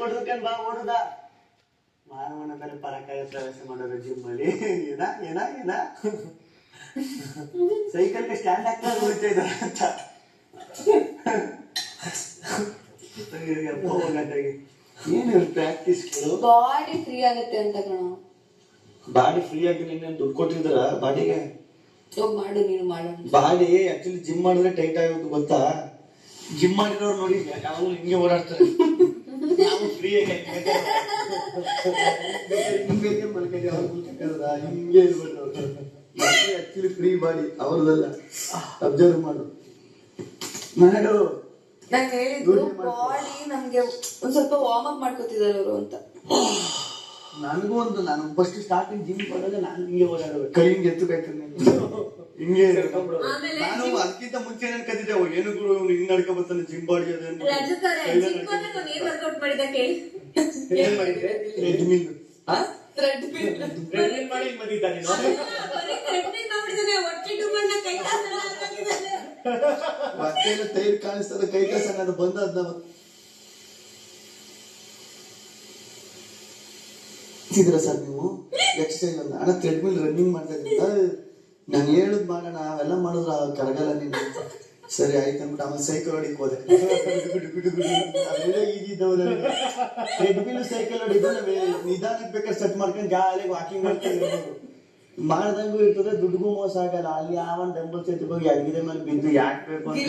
ಕೊಡ್ಬೇಕಂಡ್ ಬಾ ಓಡುದ ಮಾನವನ ಬೇರೆ ಪರಕಾಯ ಪ್ರವೇಶ ಮಾಡೋರು ಜಿಮ್ ಅಲ್ಲಿ ಏನ ಏನ ಏನ ಸೈಕಲ್ಗೆ ಸ್ಟ್ಯಾಂಡ್ ಹಾಕ್ತಾ ಉಳಿತಾ ಇದ್ದಾರೆ ಅಂತ ಏನು ಪ್ರಾಕ್ಟೀಸ್ ಬಾಡಿ ಫ್ರೀ ಆಗುತ್ತೆ ಅಂತ ಕಣ. ಬಾಡಿ ಫ್ರೀ ಆಗಿ ನಿನ್ನೆ ದುಡ್ಡು ಕೊಟ್ಟಿದ್ರ ಬಾಡಿಗೆ ಮಾಡು ನೀನು ಮಾಡು. ಬಾಡಿ ಆಕ್ಚುಲಿ ಜಿಮ್ ಮಾಡಿದ್ರೆ ಟೈಟ್ ಆಗೋದು ಗೊತ್ತಾ? ಜಿಮ್ ಮಾಡಿರೋರು ನೋಡಿ ಯಾವಾಗಲೂ ಹಿಂಗೆ ಓಡಾಡ್ತಾರೆ. ನಾವು ಫ್ರೀ ಆಗಿ ಹಿಂಗೆ ಇರ್ಬೇಕು. ಆಕ್ಚುಲಿ ಫ್ರೀ ಬಾಡಿ ಅವ್ರದಲ್ಲ, ಅಬ್ಸರ್ವ್ ಮಾಡು. ಮಾಡು ನಾನು ಹೇಳಿದ್ದು ಬಾಡಿ ನಮ್ಗೆ ಒಂದ್ ಸ್ವಲ್ಪ ವಾರ್ಮ್ ಅಪ್ ಮಾಡ್ಕೊತಿದ್ದಾರೆ ಅವರು ಅಂತ. ನನಗೂ ಒಂದು ನಾನು ಫಸ್ಟ್ ಸ್ಟಾರ್ಟಿಂಗ್ ಜಿಮ್ ಹೋದಾಗ ನಾನು ಹಿಂಗೆ ಓಡಾಡಬೇಕು, ಕೈ ಹಿಂಗೆ ಎತ್ತಬೇಕು, ಹಿಂಗೆ ನಾನು ಅದಕ್ಕಿಂತ ಮುಂಚೆ ಏನ್ ಕದಿದ್ದೆ ಏನು ಗುರು ಹಿಂಗ್ ನಡ್ಕ ಬರ್ತಾನೆ ಜಿಮ್ ಬಾಡಿ ಅದೇನು ತೈರ್ ಕಾಣಿಸ್ತದ ಕೈ ಕೆಲಸ ಅದು ಬಂದದ್ ಇದ್ರ ಸರ್ ನೀವು ಎಕ್ಸರ್ಸೈಸ್ ಅಲ್ಲ ಅಣ್ಣ ಥ್ರೆಡ್ಮಿಲ್ ರನ್ನಿಂಗ್ ಮಾಡ್ತಾ ಇದ್ದ ನಾನು ಹೇಳುದ್ ಮಾಡೋಣ ಅವೆಲ್ಲ ಮಾಡಿದ್ರ ಕರಗಲ್ಲ ನೀನು. ಸರಿ ಆಯ್ತು ಅಂದ್ಬಿಟ್ಟು ಆಮೇಲೆ ಸೈಕಲ್ ಹೊಡಿಕ್ ಹೋದೆ. ಈಜಿ ಥ್ರೆಡ್ಮಿಲ್ ಸೈಕಲ್ ಹೊಡಿದು ನಿಧಾನಕ್ಕೆ ಬೇಕಾದ್ರೆ ಸೆಟ್ ಮಾಡ್ಕೊಂಡು ಗಾಳಿಗೆ ವಾಕಿಂಗ್ ಮಾಡ್ತಾ ಇರ್ಬೋದು. ಮಾಡ್ದಂಗೂ ಇರ್ತದೆ, ದುಡ್ಡುಗೂ ಮೋಸ ಆಗಲ್ಲ. ಅಲ್ಲಿ ಯಾವನ್ ಡಂಬಲ್ಸ್ ಎತ್ಕೋಗಿ ಅಲ್ಲಿಗೆ ಮೇಲೆ ಬಿದ್ದು ಯಾಕೆ ಬೇಕು ಅಂತ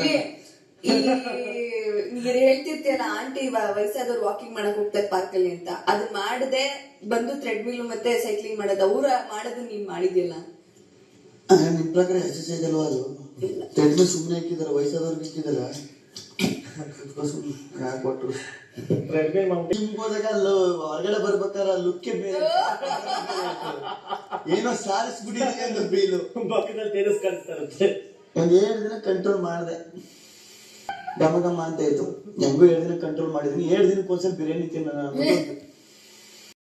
ಹೇಳ್ತಿರ್ತೀಯಲ್ಲ ಆಂಟಿ ವಯಸ್ಸಾದವ್ರು ವಾಕಿಂಗ್ ಮಾಡಕ್ ಹೋಗ್ತಾರೆ ಪಾರ್ಕ್ ಅಲ್ಲಿ ಅಂತ, ಅದು ಮಾಡದೆ ಬಂದು ಥ್ರೆಡ್ಮಿಲ್ ಮತ್ತೆ ಸೈಕ್ಲಿಂಗ್ ಮಾಡೋದು ಅವ್ರ ಮಾಡೋದು ನೀನ್ ಮಾಡಿದ್ಯಲ್ಲ. ನಿಮ್ ಪ್ರಕಾರ ಎಕ್ಸರ್ಸೈಸ್ ಅಲ್ವಾ ಅದು? ಥ್ರೆಡ್ಮಿಲ್ ಸುಮ್ಮನೆ ಹಾಕಿದಾರ, ವಯಸ್ಸಾದವ್ರಿಗೆ ಇಕ್ಕಿದಾರ ಕೊಟ್ಟರು. ಹೋದಾಗ ಅಲ್ಲೂ ಹೊರಗಡೆ ಬರ್ಬೇಕಾರ ಲುಕ್ಕೆ ಬೇರೆ ಏನೋ ಸಾರಿಸ್ಬಿಟ್ಟಿದೆ ಅಂತ ಬೀಲು ಕಾಣಿಸ್ತಾರಂತೆ. ಒಂದ್ 7 ದಿನ ಕಂಟ್ರೋಲ್ ಮಾಡಿದೆ, ಗಮ ಗಮ ಅಂತ ಇತ್ತು. ಹೆಂಗೂ 7 ದಿನ ಕಂಟ್ರೋಲ್ ಮಾಡಿದೀನಿ. 7 ದಿನಕ್ಕೊಂದ್ಸಲ ಬಿರಿಯಾನಿ ತಿನ್ನೋಣ